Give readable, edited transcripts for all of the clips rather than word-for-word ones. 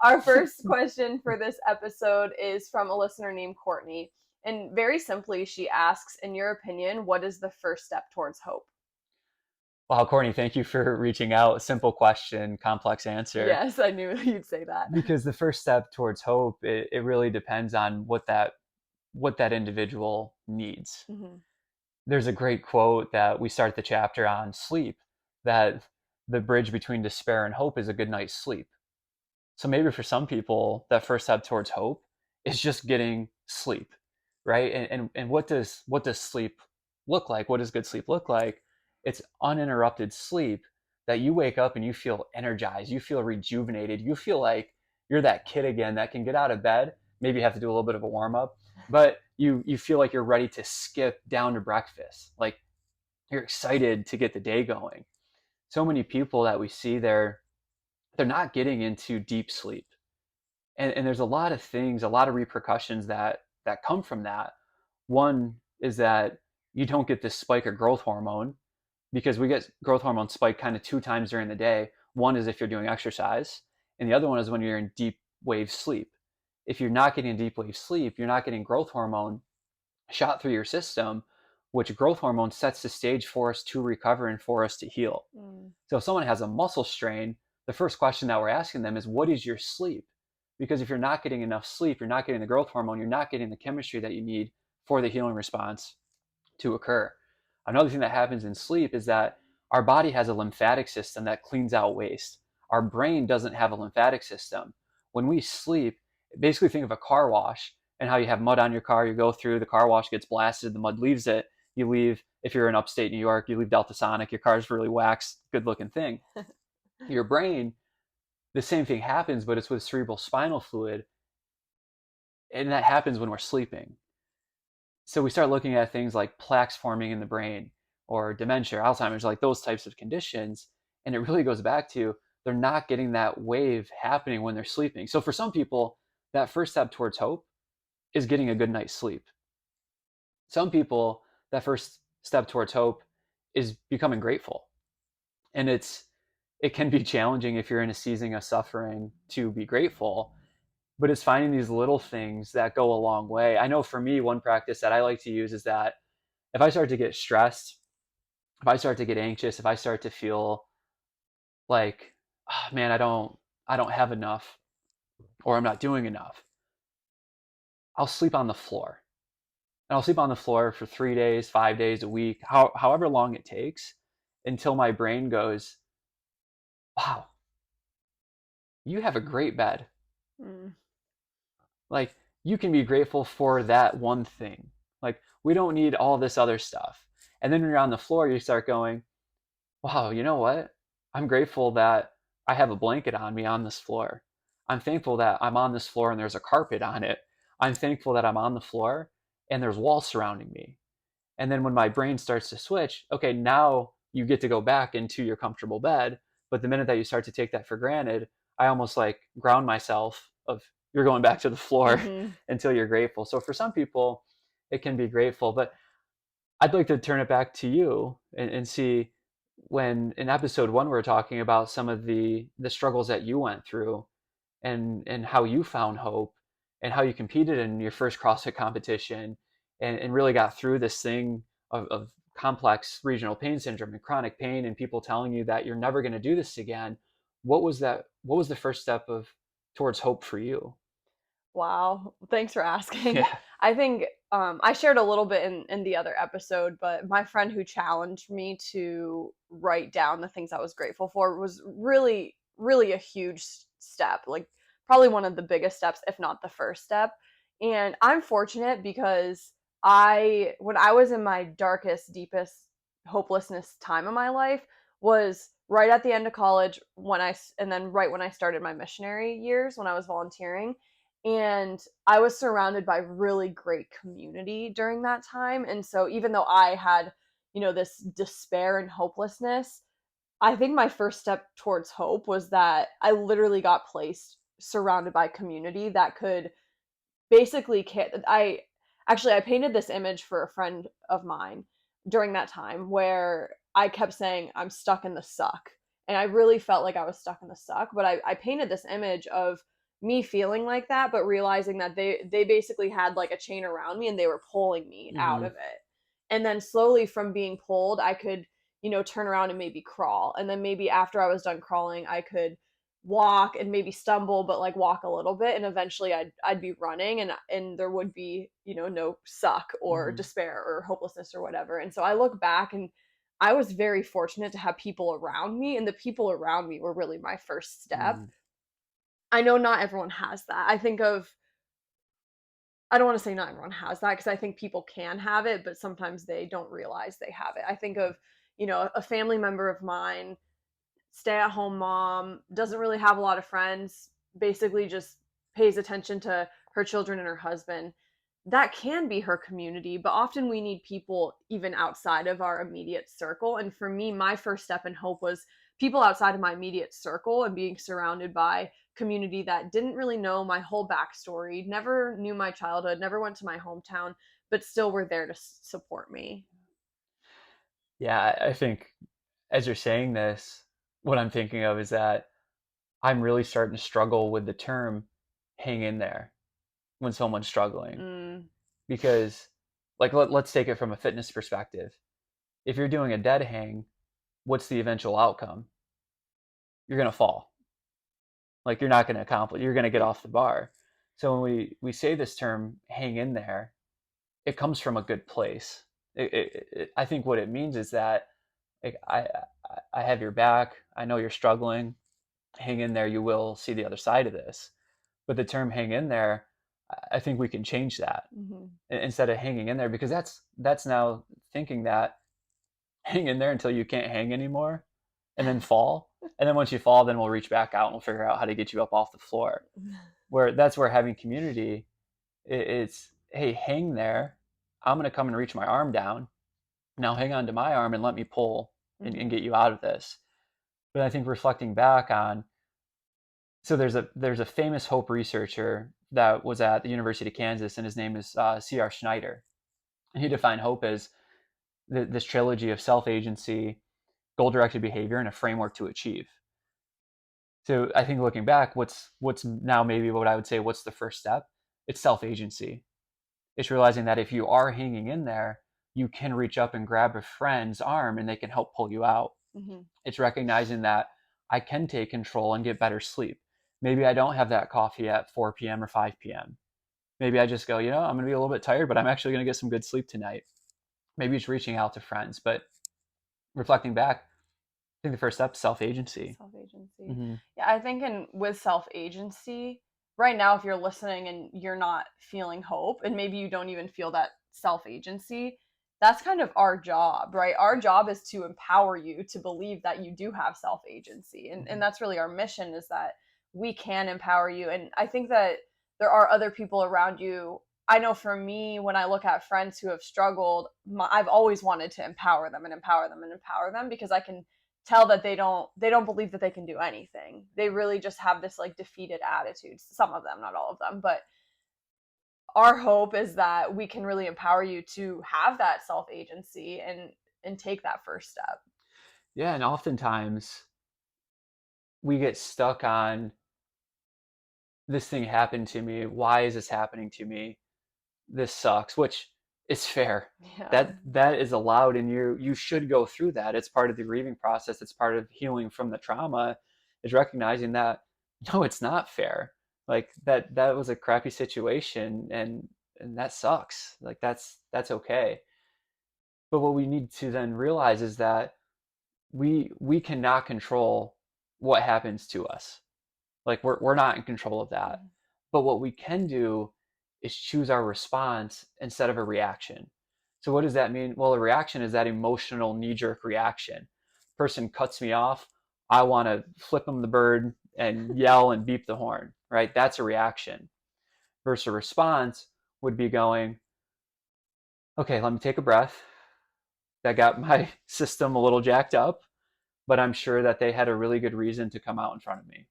Our first question for this episode is from a listener named Courtney. And very simply, she asks, in your opinion, what is the first step towards hope? Wow, Courtney, thank you for reaching out. Simple question, complex answer. Yes, I knew you'd say that. Because the first step towards hope, it really depends on what that individual needs. Hmm. There's a great quote that we start the chapter on sleep, that the bridge between despair and hope is a good night's sleep. So maybe for some people, that first step towards hope is just getting sleep, right? And what does sleep look like? What does good sleep look like? It's uninterrupted sleep that you wake up and you feel energized, you feel rejuvenated, you feel like you're that kid again that can get out of bed. Maybe you have to do a little bit of a warm up, but you feel like you're ready to skip down to breakfast. Like you're excited to get the day going. So many people that we see there, they're not getting into deep sleep, and there's a lot of things, a lot of repercussions that come from that. One is that you don't get this spike of growth hormone, because we get growth hormone spike kind of two times during the day. One is if you're doing exercise, and the other one is when you're in deep wave sleep. If you're not getting deep wave sleep, you're not getting growth hormone shot through your system, which growth hormone sets the stage for us to recover and for us to heal. Mm. So if someone has a muscle strain, the first question that we're asking them is, what is your sleep? Because if you're not getting enough sleep, you're not getting the growth hormone, you're not getting the chemistry that you need for the healing response to occur. Another thing that happens in sleep is that our body has a lymphatic system that cleans out waste. Our brain doesn't have a lymphatic system. When we sleep, basically think of a car wash and how you have mud on your car, you go through, the car wash gets blasted, the mud leaves it, you leave, if you're in upstate New York, you leave Delta Sonic, your car's really waxed, good looking thing. Your brain, the same thing happens, but it's with cerebral spinal fluid, and that happens when we're sleeping. So we start looking at things like plaques forming in the brain or dementia, Alzheimer's, like those types of conditions. And it really goes back to they're not getting that wave happening when they're sleeping. So for some people, that first step towards hope is getting a good night's sleep. Some people, that first step towards hope is becoming grateful. And it can be challenging if you're in a season of suffering to be grateful, but it's finding these little things that go a long way. I know for me, one practice that I like to use is that if I start to get stressed, if I start to get anxious, if I start to feel like, oh, man, I don't have enough, or I'm not doing enough, I'll sleep on the floor. And I'll sleep on the floor for 3 days, 5 days, a week, however long it takes, until my brain goes, wow, you have a great bed. Mm. Like, you can be grateful for that one thing. Like, we don't need all this other stuff. And then when you're on the floor, you start going, wow, you know what? I'm grateful that I have a blanket on me on this floor. I'm thankful that I'm on this floor and there's a carpet on it. I'm thankful that I'm on the floor and there's walls surrounding me. And then when my brain starts to switch, okay, now you get to go back into your comfortable bed. But the minute that you start to take that for granted, I almost like ground myself of you're going back to the floor Hmm. until you're grateful. So for some people, it can be grateful. But I'd like to turn it back to you and see, when in episode one we were talking about some of the struggles that you went through, and how you found hope, and how you competed in your first CrossFit competition, and really got through this thing of complex regional pain syndrome and chronic pain, and people telling you that you're never going to do this again. What was the first step of towards hope for you? Wow. Thanks for asking. Yeah. I think I shared a little bit in the other episode, but my friend who challenged me to write down the things I was grateful for was really, really a huge step. Like, probably one of the biggest steps, if not the first step. And I'm fortunate because when I was in my darkest, deepest hopelessness time of my life, was right at the end of college and then right when I started my missionary years when I was volunteering, and I was surrounded by really great community during that time. And so even though I had, this despair and hopelessness, I think my first step towards hope was that I literally got placed surrounded by community that could basically I painted this image for a friend of mine during that time where I kept saying I'm stuck in the suck. And I really felt like I was stuck in the suck, but I painted this image of me feeling like that, but realizing that they basically had like a chain around me and they were pulling me out Mm-hmm. of it. And then slowly from being pulled, I could, turn around and maybe crawl. And then maybe after I was done crawling, I could walk and maybe stumble, but like walk a little bit. And eventually I'd be running, and there would be, no suck or Mm-hmm. despair or hopelessness or whatever. And so I look back, and I was very fortunate to have people around me, and the people around me were really my first step. Mm-hmm. I know not everyone has that. I don't wanna say not everyone has that, because I think people can have it, but sometimes they don't realize they have it. I think of, a family member of mine, stay-at-home mom, doesn't really have a lot of friends, basically just pays attention to her children and her husband. That can be her community, but often we need people even outside of our immediate circle. And for me, my first step in hope was people outside of my immediate circle and being surrounded by community that didn't really know my whole backstory, never knew my childhood, never went to my hometown, but still were there to support me. Yeah, I think as you're saying this, what I'm thinking of is that I'm really starting to struggle with the term hang in there when someone's struggling. Mm, Because, like, let's take it from a fitness perspective. If you're doing a dead hang, what's the eventual outcome? You're going to fall. Like, you're not going to accomplish, you're going to get off the bar. So when we say this term hang in there, it comes from a good place. I think what it means is that, like, I have your back. I know you're struggling. Hang in there. You will see the other side of this. But the term hang in there, I think we can change that mhm. instead of hanging in there, because that's now thinking that hang in there until you can't hang anymore and then fall. And then once you fall, then we'll reach back out and we'll figure out how to get you up off the floor. Where that's where having community, it's, hey, hang there. I'm going to come and reach my arm down. Now hang on to my arm and let me pull and Mhm. get you out of this. But I think reflecting back on, so there's a famous hope researcher that was at the University of Kansas, and his name is C.R. Snyder. And he defined hope as this trilogy of self-agency, goal-directed behavior, and a framework to achieve. So I think looking back, what's now maybe what I would say, what's the first step? It's self-agency. It's realizing that if you are hanging in there, you can reach up and grab a friend's arm and they can help pull you out. Mhm. It's recognizing that I can take control and get better sleep. Maybe I don't have that coffee at 4 p.m. or 5 p.m. Maybe I just go, I'm going to be a little bit tired, but I'm actually going to get some good sleep tonight. Maybe it's reaching out to friends, but reflecting back, I think the first step is self-agency. Self-agency. Mm-hmm. Yeah, I think in with self-agency, right now, if you're listening and you're not feeling hope, and maybe you don't even feel that self-agency, that's kind of our job, right? Our job is to empower you to believe that you do have self-agency. And Mm-hmm. that's really our mission, is that we can empower you. And I think that there are other people around you. I know for me, when I look at friends who have struggled, I've always wanted to empower them and empower them and empower them, because I can tell that they don't believe that they can do anything. They really just have this like defeated attitude. Some of them, not all of them, but our hope is that we can really empower you to have that self-agency and take that first step. Yeah, and oftentimes we get stuck on, this thing happened to me. Why is this happening to me? This sucks, which is fair. Yeah. That is allowed, and you should go through that. It's part of the grieving process. It's part of healing from the trauma, is recognizing that no, it's not fair. Like that was a crappy situation, and that sucks. Like that's okay. But what we need to then realize is that we cannot control what happens to us. Like we're not in control of that. Mhm. But what we can do is choose our response instead of a reaction. So what does that mean? Well, a reaction is that emotional knee-jerk reaction. Person cuts me off, I want to flip them the bird and yell and beep the horn, right? That's a reaction. Versus a response would be going, okay, let me take a breath. That got my system a little jacked up, but I'm sure that they had a really good reason to come out in front of me.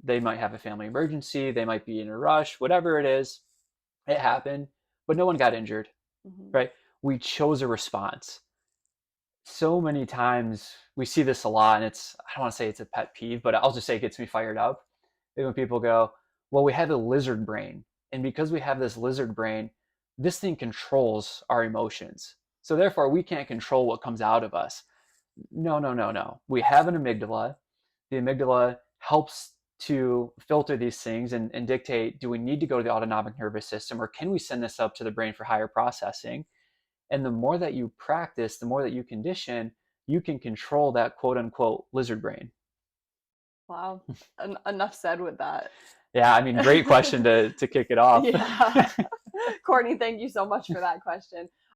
They might have a family emergency, they might be in a rush, whatever it is, it happened, but no one got injured, Mhm. right? We chose a response. So many times we see this a lot, and I don't want to say it's a pet peeve, but I'll just say it gets me fired up. When people go, Well, we have a lizard brain. And because we have this lizard brain, this thing controls our emotions. So therefore, we can't control what comes out of us. No, no, no, no. We have an amygdala. The amygdala helps to filter these things and dictate, do we need to go to the autonomic nervous system, or can we send this up to the brain for higher processing? And the more that you practice, the more that you condition, you can control that quote unquote lizard brain. Wow. Enough said with that. Yeah, I mean, great question to kick it off. Yeah. Courtney, thank you so much for that question.